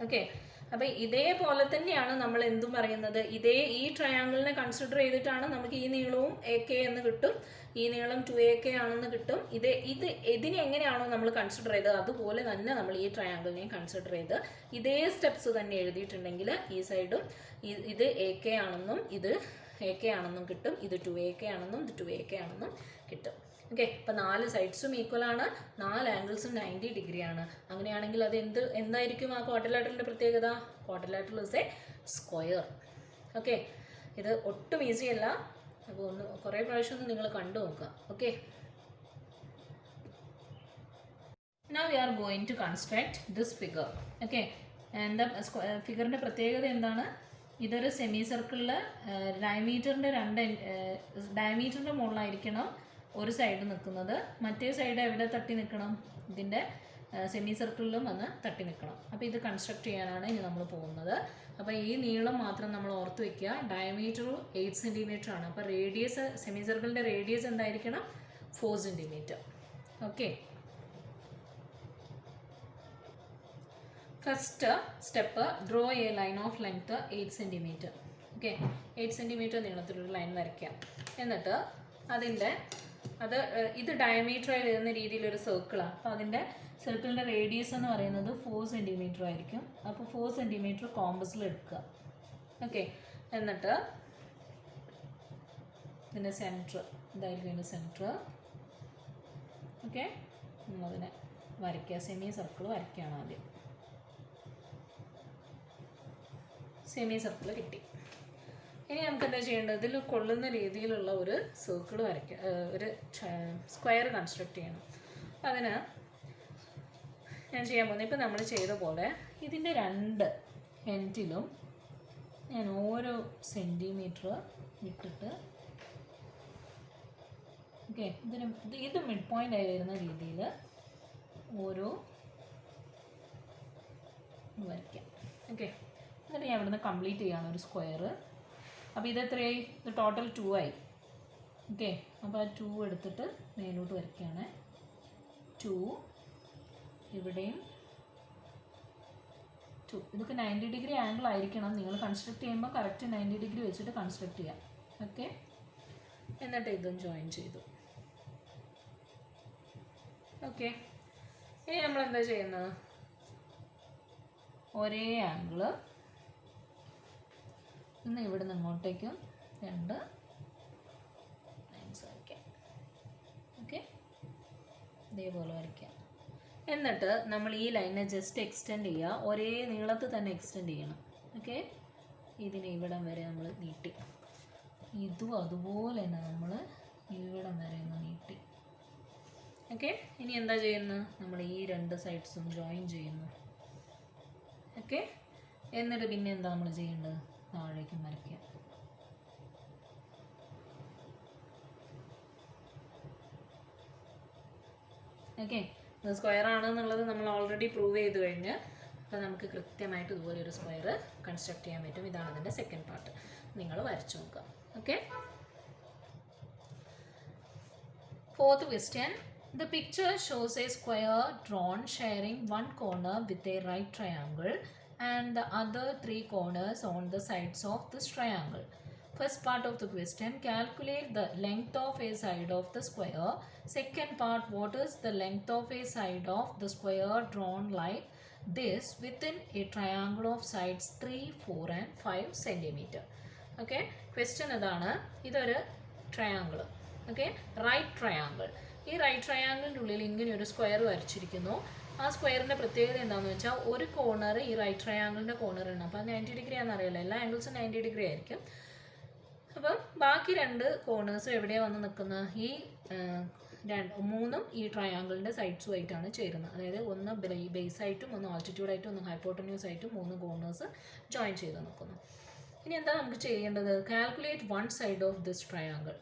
ഓക്കെ. അപ്പോൾ ഇതേപോലെ തന്നെയാണ് നമ്മൾ എന്തും പറയുന്നത്, ഈ ട്രയാങ്കിളിനെ കൺസിഡർ ചെയ്തിട്ടാണ് നമുക്ക് ഈ നീളവും AK എന്ന് കിട്ടും, ഈ നീളം 2AK ആണെന്ന് കിട്ടും. ഇതിനെ എങ്ങനെയാണോ നമ്മൾ കൺസിഡർ ചെയ്തത് അതുപോലെ തന്നെ നമ്മൾ ഈ ട്രയാങ്കിളിനെയും കൺസിഡർ ചെയ്ത് ഇതേ സ്റ്റെപ്സ് തന്നെ എഴുതിയിട്ടുണ്ടെങ്കിൽ ഈ സൈഡും ഇത് AK ആണെന്നും ഇത് AK ആണെന്നും കിട്ടും, ഇത് 2AK ആണെന്നും ഇത് 2AK ആണെന്നും കിട്ടും. ഓക്കെ. അപ്പോൾ 4 സൈഡ്സും ഈക്വൽ ആണ്, 4 ആംഗിൾസും 90 ഡിഗ്രി ആണ്. അങ്ങനെയാണെങ്കിൽ അത് എന്തായിരിക്കും ആ ക്വാഡ്രിലാറ്ററലിൻ്റെ പ്രത്യേകത? Quadrilateral is A square. Okay. ഇത് ഒട്ടും ഈസി അല്ല, അപ്പോൾ കുറേ പ്രാവശ്യം നിങ്ങൾ കണ്ടു നോക്കുക. Okay. Now we are going to construct this figure. Okay. എന്താ ഫിഗറിൻ്റെ പ്രത്യേകത എന്താണ്? ഇതൊരു സെമി സർക്കിളിൽ ഡയമീറ്ററിൻ്റെ മുകളിലായിരിക്കണം ഒരു സൈഡ് നിൽക്കുന്നത്, മറ്റേ സൈഡ് എവിടെ തട്ടി നിൽക്കണം? ഇതിൻ്റെ സെമി സർക്കിളിലും വന്ന് തട്ടി നിൽക്കണം. അപ്പോൾ ഇത് കൺസ്ട്രക്ട് ചെയ്യാനാണ് ഇനി നമ്മൾ പോകുന്നത്. അപ്പോൾ ഈ നീളം മാത്രം നമ്മൾ ഓർത്ത് വയ്ക്കുക. ഡയമീറ്റർ 8 സെൻറ്റിമീറ്റർ ആണ്. അപ്പോൾ റേഡിയസ്, സെമി സർക്കിളിൻ്റെ റേഡിയസ് എന്തായിരിക്കണം? 4 centimetre. Okay. First step, draw a line of length 8 centimetre. Okay. 8 centimetre നീളത്തിലൊരു ലൈൻ വരയ്ക്കാം. എന്നിട്ട് ഇത് ഡയമീറ്ററായി വരുന്ന രീതിയിലൊരു സർക്കിളാണ്. അപ്പോൾ അതിൻ്റെ സർക്കിളിൻ്റെ റേഡിയസ് എന്ന് പറയുന്നത് 4 സെൻറ്റിമീറ്റർ ആയിരിക്കും. അപ്പോൾ 4 സെൻറ്റിമീറ്റർ കോമ്പസിൽ എടുക്കുക. ഓക്കെ. എന്നിട്ട് ഇതിൻ്റെ സെൻറ്റർ ഇതായിരിക്കും, ഇതിൻ്റെ സെൻറ്റർ. ഓക്കെ. നമ്മളതിനെ വരയ്ക്കുക, സെമി സർക്കിൾ വരയ്ക്കുകയാണ് ആദ്യം. സെമി സർക്കിൾ കിട്ടി. ഇനി നമുക്ക് എന്താ ചെയ്യേണ്ടത്? ഇതിൽ കൊള്ളുന്ന രീതിയിലുള്ള ഒരു സർക്കിൾ വരയ്ക്കുക, ഒരു സ്ക്വയർ കൺസ്ട്രക്ട് ചെയ്യണം. അതിന് ഞാൻ ചെയ്യാൻ പോകുന്നത്, ഇപ്പം നമ്മൾ ചെയ്ത പോലെ ഇതിൻ്റെ 2 എൻഡിലും ഞാൻ ഓരോ സെൻറ്റിമീറ്റർ വിട്ടിട്ട്, ഓക്കെ, ഇത് മിഡ് പോയിൻ്റ് ആയി വരുന്ന രീതിയിൽ ഓരോ വരയ്ക്കാം. ഓക്കെ. എന്നിട്ട് ഞാൻ ഇവിടുന്ന് കംപ്ലീറ്റ് ചെയ്യാണ് ഒരു സ്ക്വയർ. അപ്പോൾ ഇത് എത്രയായി? ഇത് ടോട്ടൽ 2 ആയി. ഓക്കെ. അപ്പോൾ ആ 2 എടുത്തിട്ട് മേലോട്ട് വരയ്ക്കുകയാണ്. 2 ഇവിടെയും 2. ഇതൊക്കെ 90 ഡിഗ്രി ആംഗിൾ ആയിരിക്കണം. നിങ്ങൾ കൺസ്ട്രക്ട് ചെയ്യുമ്പോൾ കറക്റ്റ് 90 ഡിഗ്രി വെച്ചിട്ട് കൺസ്ട്രക്ട് ചെയ്യാം. ഓക്കെ. എന്നിട്ട് ഇതും ജോയിൻ ചെയ്തു. ഓക്കെ. ഇനി നമ്മളെന്താ ചെയ്യുന്നത്? ഒരേ ആംഗിള് ഇന്ന് ഇവിടെ നിന്ന് ഇങ്ങോട്ടേക്കും 2 ലൈൻസ് വരയ്ക്കാം. ഓക്കെ. ഇതേപോലെ വരയ്ക്കാം. എന്നിട്ട് നമ്മൾ ഈ ലൈനെ ജസ്റ്റ് എക്സ്റ്റെൻഡ് ചെയ്യുക. ഒരേ നീളത്തിൽ തന്നെ എക്സ്റ്റെൻഡ് ചെയ്യണം. ഓക്കെ. ഇതിനെ ഇവിടം വരെ നമ്മൾ നീട്ടി, ഇതും അതുപോലെ തന്നെ നമ്മൾ ഇവിടം വരെ ഒന്ന് നീട്ടി. ഓക്കെ. ഇനി എന്താ ചെയ്യുന്നത്? നമ്മൾ ഈ 2 സൈഡ്സും ജോയിൻ ചെയ്യുന്നു. ഓക്കെ. എന്നിട്ട് പിന്നെ എന്താ നമ്മൾ ചെയ്യേണ്ടത്? താഴേക്ക് വരയ്ക്കുക. ഓക്കെ. ഇത് സ്ക്വയർ ആണെന്നുള്ളത് നമ്മൾ ഓൾറെഡി പ്രൂവ് ചെയ്ത് കഴിഞ്ഞ്, അപ്പോൾ നമുക്ക് കൃത്യമായിട്ട് ഇതുപോലെ ഒരു സ്ക്വയർ കൺസ്ട്രക്ട് ചെയ്യാൻ പറ്റും. ഇതാണ് അതിൻ്റെ സെക്കൻഡ് പാർട്ട്. നിങ്ങൾ വരച്ചു നോക്കുക. Okay. Fourth question. The picture shows a square drawn sharing one corner with a right triangle and the other 3 corners on the sides of this triangle. First part of the question, calculate the length of a side of the square. Second part, what is the length of a side of the square drawn like this within a triangle of sides 3, 4 and 5 centimeter. Okay, question adana, idoru triangle. Okay, right triangle. ഈ റൈറ്റ് ട്രയാങ്കിളിൻ്റെ ഉള്ളിൽ ഇങ്ങനെ ഒരു സ്ക്വയർ വരച്ചിരിക്കുന്നു. ആ സ്ക്വയറിൻ്റെ പ്രത്യേകത എന്താണെന്ന് വെച്ചാൽ ഒരു കോർണർ ഈ റൈറ്റ് ട്രയാങ്കിളിൻ്റെ കോർണറാണ്. അപ്പോൾ 90 ഡിഗ്രി ആണെന്നറിയാലോ, എല്ലാ ആംഗിൾസും 90 ഡിഗ്രി ആയിരിക്കും. അപ്പം ബാക്കി 2 കോർണേഴ്സും എവിടെയാണ് വന്ന് നിൽക്കുന്നത്? ഈ 3 ഈ ട്രയാങ്കിളിൻ്റെ സൈഡ്സുമായിട്ടാണ് ചേരുന്നത്. അതായത് ഒന്ന് ബേസായിട്ടും ഒന്ന് ആൾട്ടിറ്റ്യൂഡായിട്ടും ഒന്ന് ഹൈപ്പോട്ടന്യൂസ് ആയിട്ടും 3 കോർണേഴ്സ് ജോയിൻ ചെയ്ത് നിൽക്കുന്നു. ഇനി എന്താ നമുക്ക് ചെയ്യേണ്ടത്? Calculate 1 side of this triangle,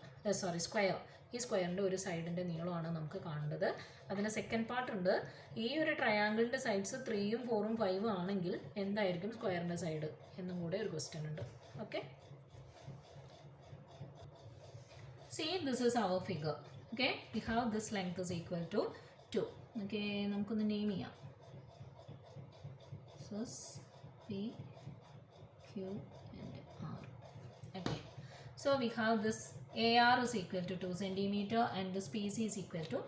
square. ഈ സ്ക്വയറിൻ്റെ ഒരു സൈഡിൻ്റെ നീളമാണ് നമുക്ക് കാണേണ്ടത്. അതിന് സെക്കൻഡ് പാർട്ട് ഉണ്ട്. ഈ ഒരു ട്രയാങ്കിളിൻ്റെ സൈഡ്സ് 3ഉം 4ഉം 5ഉം ആണെങ്കിൽ എന്തായിരിക്കും സ്ക്വയറിൻ്റെ സൈഡ് എന്നും കൂടെ ഒരു ക്വസ്റ്റ്യൻ ഉണ്ട്. Okay. See, this is our figure. Okay, we have this length is equal to 2. Okay, നമുക്കൊന്ന് നെയിം ചെയ്യാം. This is P, Q and R. Okay, so we have this AR is equal to 2 centimeter and this PC is equal to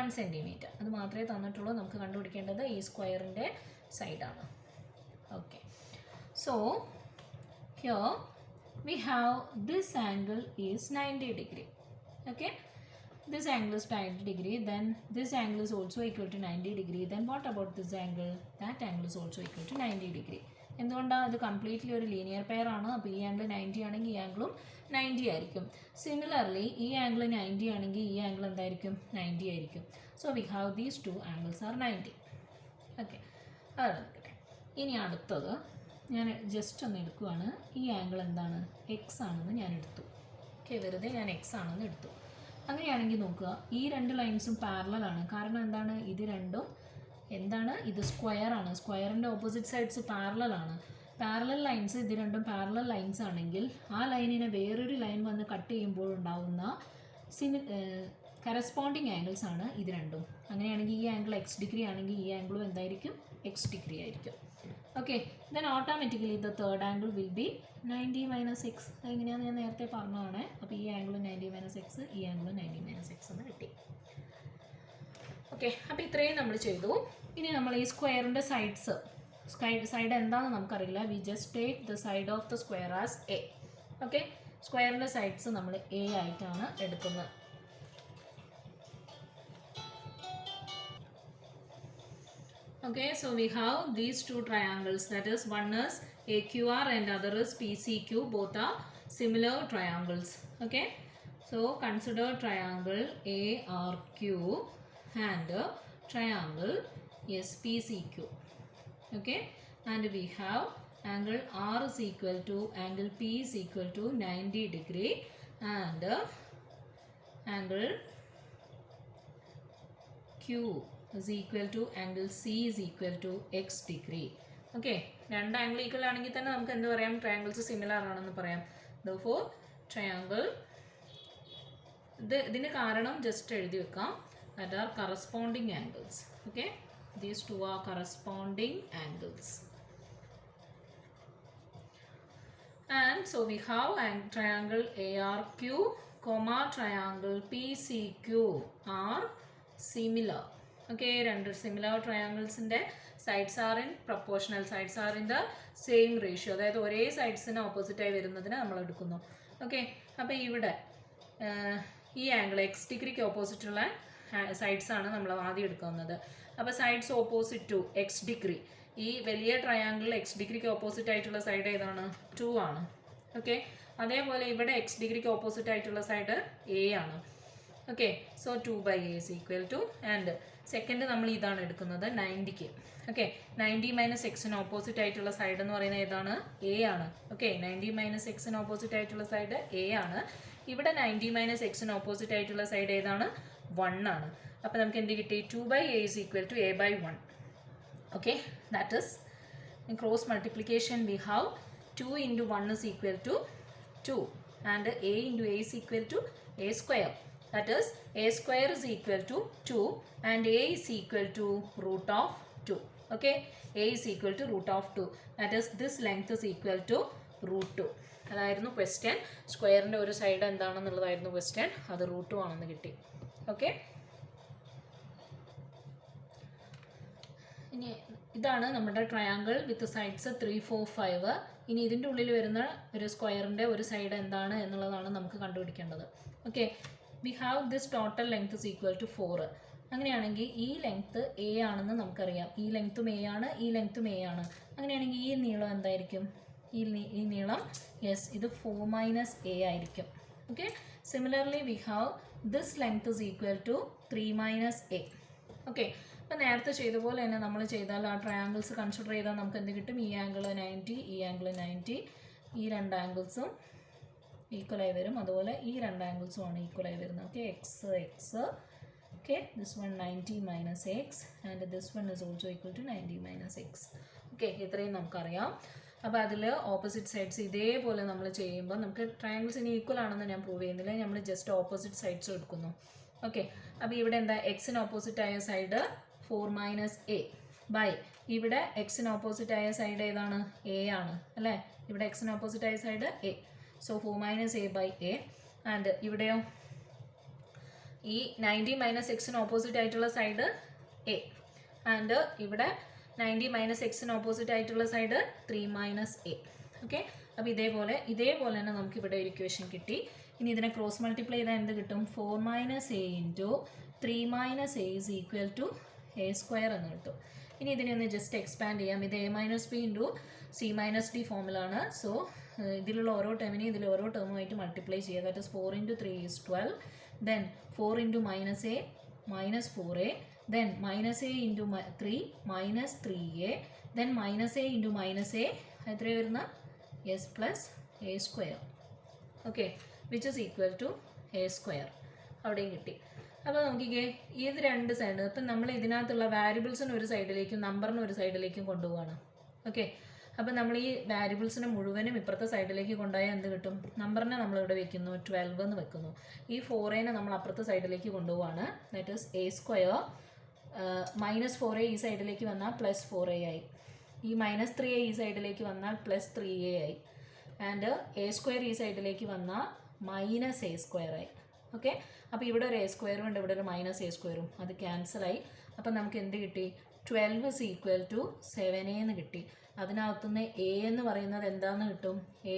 1 centimeter. അത് മാത്രമേ തന്നിട്ടുള്ളൂ. നമുക്ക് കണ്ടുപിടിക്കേണ്ടത് ഈ സ്ക്വയറിൻ്റെ സൈഡാണ്. Okay, so here we have this angle is 90 degree. Okay, this angle is 90 degree, then this angle is also equal to 90 degree. Then what about this angle? That angle is also equal to 90 degree. എന്തുകൊണ്ടാണ്? അത് കംപ്ലീറ്റ്ലി ഒരു ലീനിയർ പെയർ ആണ്. അപ്പോൾ ഈ ആംഗിൾ 90 ആണെങ്കിൽ ഈ ആംഗിളും 90 ആയിരിക്കും. സിമിലർലി ഈ ആംഗിൾ 90 ആണെങ്കിൽ ഈ ആംഗിൾ എന്തായിരിക്കും? 90 ആയിരിക്കും. So we have these two angles are 90. Okay, അതാണ് നിൽക്കട്ടെ. ഇനി അടുത്തത് ഞാൻ ജസ്റ്റ് ഒന്ന് എടുക്കുവാണ്. ഈ ആംഗിൾ എന്താണ്? എക്സ് ആണെന്ന് ഞാൻ എടുത്തു. ഓക്കെ, വെറുതെ ഞാൻ എക്സ് ആണെന്ന് എടുത്തു. അങ്ങനെയാണെങ്കിൽ നോക്കുക, ഈ രണ്ട് ലൈൻസും പാരലലാണ്. കാരണം എന്താണ്? ഇത് രണ്ടും എന്താണ്? ഇത് സ്ക്വയർ ആണ്. സ്ക്വയറിൻ്റെ ഓപ്പോസിറ്റ് സൈഡ്സ് പാരലലാണ്. പാരലൽ ലൈൻസ് ഇത് രണ്ടും പാരലൽ ലൈൻസ് ആണെങ്കിൽ ആ ലൈനിനെ വേറൊരു ലൈൻ വന്ന് കട്ട് ചെയ്യുമ്പോൾ ഉണ്ടാവുന്ന കറസ്പോണ്ടിങ് ആംഗിൾസ് ആണ് ഇത് രണ്ടും. അങ്ങനെയാണെങ്കിൽ ഈ ആംഗിൾ എക്സ് ഡിഗ്രി ആണെങ്കിൽ ഈ ആംഗിളും എന്തായിരിക്കും? എക്സ് ഡിഗ്രി ആയിരിക്കും. Okay, then automatically the third angle will be 90 minus X. എങ്ങനെയാണെന്ന് ഞാൻ നേരത്തെ പറഞ്ഞതാണ്. അപ്പോൾ ഈ ആംഗിൾ 90 മൈനസ് എക്സ്, ഈ ആംഗിൾ 90 മൈനസ് എക്സ് എന്ന് കിട്ടി. ഓക്കെ, അപ്പോൾ ഇത്രയും നമ്മൾ ചെയ്തു. ഇനി നമ്മൾ ഈ സ്ക്വയറിൻ്റെ സൈഡ് എന്താണെന്ന് നമുക്കറിയില്ല. We just take the side of the square as A. Okay, സ്ക്വയറിൻ്റെ സൈഡ്സ് നമ്മൾ എ ആയിട്ടാണ് എടുക്കുന്നത്. Okay, so we have these two triangles, that is one is AQR and other is PCQ. Both are similar triangles. Okay, so consider triangle ARQ and triangle SPCQ. Okay, and we have angle R is equal to angle P is equal to 90 degree and angle Q is equal to angle C is equal to x degree. Okay, രണ്ട് ആംഗിൾ ഈക്വൽ ആണെങ്കിൽ തന്നെ നമുക്ക് എന്ത് പറയാം? ട്രയാങ്കിൾസ് സിമിലർ ആണെന്ന് പറയാം. Therefore ട്രയാങ്കിൾ, ഇതിന് കാരണം ജസ്റ്റ് എഴുതി വെക്കാം. that are corresponding angles. Okay, these two are corresponding angles. And so we have triangle ARQ comma triangle PCQ are similar. Okay, രണ്ട് similar triangles in the sides are in proportional, sides are in the same ratio. അതായത് ഒരേ സൈഡ്സിന് ഓപ്പോസിറ്റ് ആയി വരുന്നതിന് നമ്മൾ എടുക്കുന്നു. ഓക്കെ, അപ്പോൾ ഇവിടെ ഈ ആംഗിൾ എക്സ് ഡിഗ്രിക്ക് ഓപ്പോസിറ്റുള്ള സൈഡ്സ് ആണ് നമ്മൾ ആദ്യം എടുക്കുന്നത്. അപ്പോൾ sides opposite to x degree, ഈ വലിയ ട്രയാങ്കിൾ എക്സ് ഡിഗ്രിക്ക് ഓപ്പോസിറ്റ് ആയിട്ടുള്ള സൈഡ് ഏതാണ്? 2 ആണ്. ഓക്കെ, അതേപോലെ ഇവിടെ എക്സ് ഡിഗ്രിക്ക് ഓപ്പോസിറ്റ് ആയിട്ടുള്ള സൈഡ് എ ആണ്. Okay, so 2/a is equal to, and second നമ്മൾ ഇതാണ് എടുക്കുന്നത് 90ക്ക്. ഓക്കെ, 90 മൈനസ് എക്സിന് ഓപ്പോസിറ്റ് ആയിട്ടുള്ള സൈഡ് എന്ന് പറയുന്നത് ഏതാണ്? എ ആണ്. ഓക്കെ, 90 മൈനസ് എക്സിന് ഓപ്പോസിറ്റ് ആയിട്ടുള്ള സൈഡ് എ ആണ്. ഇവിടെ 90 മൈനസ് എക്സിന് ഓപ്പോസിറ്റ് ആയിട്ടുള്ള സൈഡ് ഏതാണ്? 1 ആണ്. അപ്പോൾ നമുക്ക് എന്ത് കിട്ടി? 2/a is equal to a/1. Okay, that is in cross multiplication we have 2 into 1 is equal to 2 and a into a is equal to a square. That is a square is equal to 2 and a is equal to root of 2. Okay, a is equal to root of 2. That is this length is equal to root 2. അതായിരുന്നു ക്വസ്റ്റ്യൻ. സ്ക്വയറിൻ്റെ ഒരു സൈഡ് എന്താണെന്നുള്ളതായിരുന്നു ക്വസ്റ്റ്യൻ. അത് root 2 ആണെന്ന് കിട്ടി. ഓക്കെ, ഇനി ഇതാണ് നമ്മുടെ ട്രയാങ്കിൾ വിത്ത് സൈഡ്സ് 3, 4, 5. ഇനി ഇതിൻ്റെ ഉള്ളിൽ വരുന്ന ഒരു സ്ക്വയറിൻ്റെ ഒരു സൈഡ് എന്താണ് എന്നുള്ളതാണ് നമുക്ക് കണ്ടുപിടിക്കേണ്ടത്. Okay, we have this total length is equal to 4. അങ്ങനെയാണെങ്കിൽ ഈ ലെങ്ത്ത് എ ആണെന്ന് നമുക്കറിയാം. ഈ ലെങ്ത്തും എ ആണ്, ഈ ലെങ്ത്തും എ ആണ്. അങ്ങനെയാണെങ്കിൽ ഈ നീളം എന്തായിരിക്കും? ഈ നീളം, യെസ്, ഇത് 4 മൈനസ് എ ആയിരിക്കും. Okay, similarly we have this length is equal to 3 minus A. Okay, അപ്പോൾ നേരത്തെ ചെയ്ത പോലെ തന്നെ നമ്മൾ ചെയ്താൽ ആ ട്രയാങ്കിൾസ് കൺസിഡർ ചെയ്താൽ നമുക്ക് എന്ത് കിട്ടും? ഈ ആംഗിൾ 90, ഈ ആംഗിൾ 90, ഈ രണ്ട് ആംഗിൾസും ഈക്വലായി വരും. അതുപോലെ ഈ രണ്ട് ആംഗിൾസും ആണ് ഈക്വലായി വരുന്നത്. Okay, x x. Okay, this one 90 minus x and this one is also equal to 90 minus x. Okay, ഇത്രയും നമുക്കറിയാം. അപ്പോൾ അതിൽ ഓപ്പോസിറ്റ് സൈഡ്സ് ഇതേപോലെ നമ്മൾ ചെയ്യുമ്പോൾ നമുക്ക് ട്രയാങ്കിൾസ് ഇനി ഈക്വൽ ആണെന്ന് ഞാൻ പ്രൂവ് ചെയ്യുന്നില്ല. നമ്മൾ ജസ്റ്റ് ഓപ്പോസിറ്റ് സൈഡ്സ് എടുക്കുന്നു. ഓക്കെ, അപ്പോൾ ഇവിടെ എന്താ? എക്സിന് ഓപ്പോസിറ്റ് ആയ സൈഡ് 4 മൈനസ് എ. ബൈ ഇവിടെ എക്സിന് ഓപ്പോസിറ്റ് ആയ സൈഡ് ഏതാണ്? എ ആണ് അല്ലേ? ഇവിടെ എക്സിന് ഓപ്പോസിറ്റ് ആയ side A. So 4 minus A by A. And ഇവിടെയോ ഈ 90 മൈനസ് എക്സിന് ഓപ്പോസിറ്റ് ആയിട്ടുള്ള സൈഡ് എ. ആൻഡ് ഇവിടെ 90 മൈനസ് എക്സിന് ഓപ്പോസിറ്റ് ആയിട്ടുള്ള സൈഡ് 3 മൈനസ് എ. ഓക്കെ, അപ്പോൾ ഇതേപോലെ തന്നെ നമുക്ക് ഇവിടെ ഒരു ഇക്വേഷൻ കിട്ടി. ഇനി ഇതിനെ ക്രോസ് മൾട്ടിപ്ലൈ ചെയ്താൽ എന്ത് കിട്ടും? 4 minus A into 3 minus A is equal to A square എന്ന് കിട്ടും. ഇനി ഇതിനെ ഒന്ന് ജസ്റ്റ് എക്സ്പാൻഡ് ചെയ്യാം. ഇത് A minus B into C minus D ഫോമിലാണ്. സോ ഇതിലുള്ള ഓരോ ടേമിനെയും ഇതിൽ ഓരോ ടേമുമായിട്ട് മൾട്ടിപ്ലൈ ചെയ്യുക. That is 4 into 3 is 12. Then 4 into minus A minus 4a. then minus a into 3 minus 3a. then minus a into minus a എത്രയാണ് വരുന്നത്? s plus a square. Okay, which is equal to a square. അവിടെയും കിട്ടി. അപ്പോൾ നോക്കിക്കേ, ഇത് രണ്ട് സൈഡ്. അപ്പം നമ്മൾ ഇതിനകത്തുള്ള വാരിയബിൾസിന് ഒരു സൈഡിലേക്കും നമ്പറിന് ഒരു സൈഡിലേക്കും കൊണ്ടുപോവാണ്. ഓക്കെ, അപ്പം നമ്മൾ ഈ വാരിയബിൾസിനെ മുഴുവനും ഇപ്പുറത്തെ സൈഡിലേക്ക് കൊണ്ടുപോയാൽ എന്ത് കിട്ടും? നമ്പറിനെ നമ്മളിവിടെ വെക്കുന്നു 12 എന്ന് വെക്കുന്നു. ഈ 4നെ നമ്മൾ അപ്പുറത്തെ സൈഡിലേക്ക് കൊണ്ടുപോവാണ്. That is a square. Minus 4a ഈ സൈഡിലേക്ക് വന്നാൽ പ്ലസ് 4a ആയി. ഈ മൈനസ് 3a ഈ സൈഡിലേക്ക് വന്നാൽ പ്ലസ് 3a ആയി. ആൻഡ് എ സ്ക്വയർ ഈ സൈഡിലേക്ക് വന്നാൽ മൈനസ് എ സ്ക്വയർ ആയി. ഓക്കെ, അപ്പോൾ ഇവിടെ ഒരു എ സ്ക്വയറും ഉണ്ട്, ഇവിടെ ഒരു മൈനസ് എ സ്ക്വയറും. അത് ക്യാൻസലായി. അപ്പം നമുക്ക് എന്ത് കിട്ടി? 12 is equal to 7a എന്ന് കിട്ടി. അതിനകത്തുനിന്ന് എ എന്ന് പറയുന്നത് എന്താണെന്ന് കിട്ടും? എ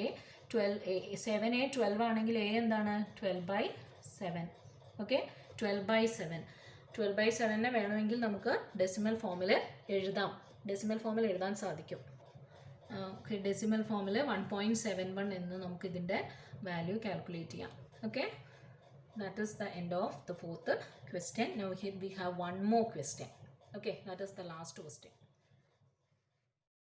7a 12 ആണെങ്കിൽ എ എന്താണ്? 12/7. ഓക്കെ, 12/7. 12/7 വേണമെങ്കിൽ നമുക്ക് ഡെസിമൽ ഫോമിൽ എഴുതാം. ഡെസിമൽ ഫോമിൽ എഴുതാൻ സാധിക്കും. ഓക്കെ, ഡെസിമൽ ഫോമിൽ 1.71 എന്ന് നമുക്ക് ഇതിൻ്റെ വാല്യൂ കാൽക്കുലേറ്റ് ചെയ്യാം. Okay, that is the end of the fourth question. Now here we have one more question. Okay, that is the last question.